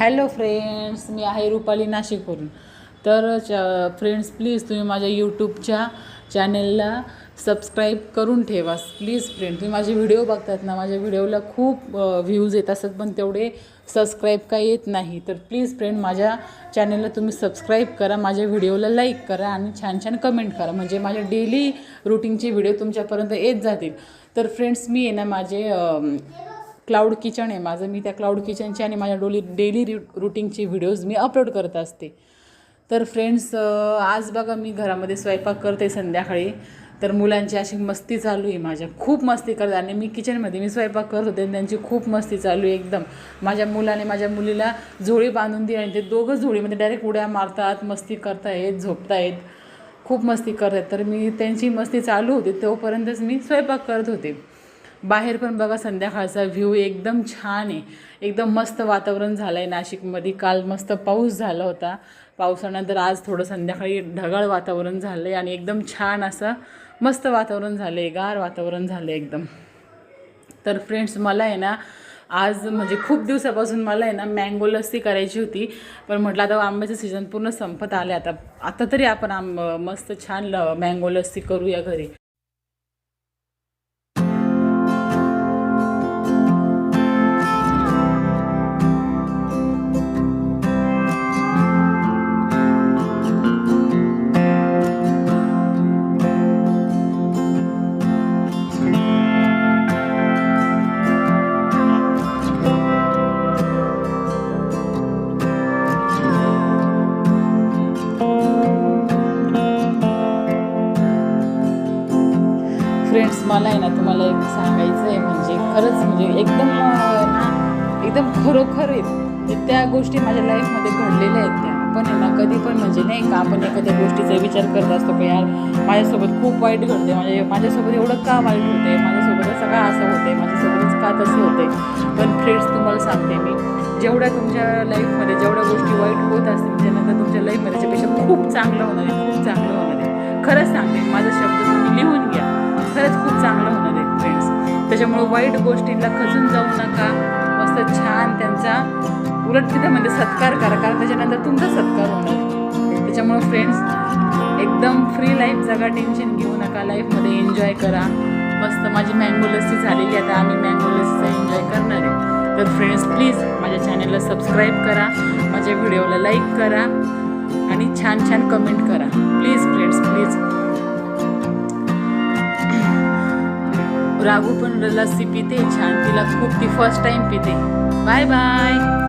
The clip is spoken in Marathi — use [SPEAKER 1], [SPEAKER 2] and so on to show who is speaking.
[SPEAKER 1] हॅलो फ्रेंड्स, मी आहे रुपाली नाशिकवरून. तर फ्रेंड्स प्लीज तुम्ही माझ्या यूट्यूबच्या चॅनलला सबस्क्राईब करून ठेवा प्लीज. फ्रेंड तुम्ही माझे व्हिडिओ बघतात ना, माझ्या व्हिडिओला खूप व्ह्यूज येत असतात पण तेवढे सबस्क्राईब काही येत नाही. तर प्लीज फ्रेंड माझ्या चॅनलला तुम्ही सबस्क्राईब करा, माझ्या व्हिडिओला लाईक करा आणि छान छान कमेंट करा, म्हणजे माझ्या डेली रुटीनचे व्हिडिओ तुमच्यापर्यंत येत जातील. तर फ्रेंड्स मी आहे ना, माझे क्लाउड किचन आहे माझं, मी त्या क्लाउड किचनचे आणि माझ्या डेली रुटीनचे व्हिडिओज मी अपलोड करत असते. तर फ्रेंड्स आज बघा मी घरामध्ये स्वयंपाक करते संध्याकाळी. तर मुलांची अशी मस्ती चालू आहे, माझ्या खूप मस्ती करते आणि मी किचनमध्ये मी स्वयंपाक करत होते आणि त्यांची खूप मस्ती चालू आहे एकदम. माझ्या मुलाने माझ्या मुलीला झोळी बांधून दिली आणि ते दोघं झोळीमध्ये डायरेक्ट उड्या मारतात, मस्ती करतायत, झोपतायत, खूप मस्ती करतात. तर मी त्यांची मस्ती चालू होती तोपर्यंतच मी स्वयंपाक करत होते. बाहेर पण बघा संध्याकाळचा व्ह्यू एकदम छान आहे, एकदम मस्त वातावरण झालं आहे नाशिकमध्ये. काल मस्त पाऊस झाला होता, पावसानंतर आज थोडं संध्याकाळी ढगाळ वातावरण झालं आहे आणि एकदम छान असं मस्त वातावरण झालं आहे, गार वातावरण झालं आहे एकदम. तर फ्रेंड्स मला आहे ना आज म्हणजे खूप दिवसापासून मला आहे ना मँगो लस्सी करायची होती, पण म्हटलं आता आंब्याचं सीझन पूर्ण संपत आले, आता तरी आपण मस्त छान मँगो लस्सी करूया घरी. फ्रेंड्स मला आहे ना तुम्हाला एक सांगायचं आहे, म्हणजे खरंच म्हणजे एकदम खरोखर आहेत म्हणजे त्या गोष्टी माझ्या लाईफमध्ये घडलेल्या आहेत. त्या आपण आहे ना कधी पण म्हणजे नाही का आपण एखाद्या गोष्टीचा विचार करत असतो की यार माझ्यासोबत खूप वाईट घडते, म्हणजे माझ्यासोबत एवढं का वाईट होते, माझ्यासोबतच का असं होते, माझ्यासोबतच का तसं होते. पण फ्रेंड्स तुम्हाला सांगते मी, जेवढ्या तुमच्या लाईफमध्ये जेवढ्या गोष्टी वाईट होत असतील त्यानंतर तुमच्या लाईफमध्ये त्याच्यापेक्षा खूप चांगलं होणार आहे, खूप चांगलं होणार आहे. खरंच सांगते, माझा शब्द तुम्ही लिहून घ्या, खरंच खूप चांगलं होणार आहे फ्रेंड्स. त्याच्यामुळे वाईट गोष्टींना खचून जाऊ नका, मस्त छान त्यांचा उलट तिथं सत्कार करा, कारण त्याच्यानंतर तुमचा सत्कार होणार आहे. त्याच्यामुळे फ्रेंड्स एकदम फ्री लाईफ जगा, टेन्शन घेऊ नका, लाईफमध्ये एन्जॉय करा. मस्त माझी मँगो लस्सी झालेली, आता आम्ही मँगो लस्सीचा एन्जॉय करणार आहे. तर फ्रेंड्स प्लीज माझ्या चॅनलला सबस्क्राईब करा, माझ्या व्हिडिओला लाईक करा आणि छान छान कमेंट करा प्लीज फ्रेंड्स प्लीज. राघू पण लस्सी पिते छान, तिला खूप ती फर्स्ट टाईम पिते. Bye bye.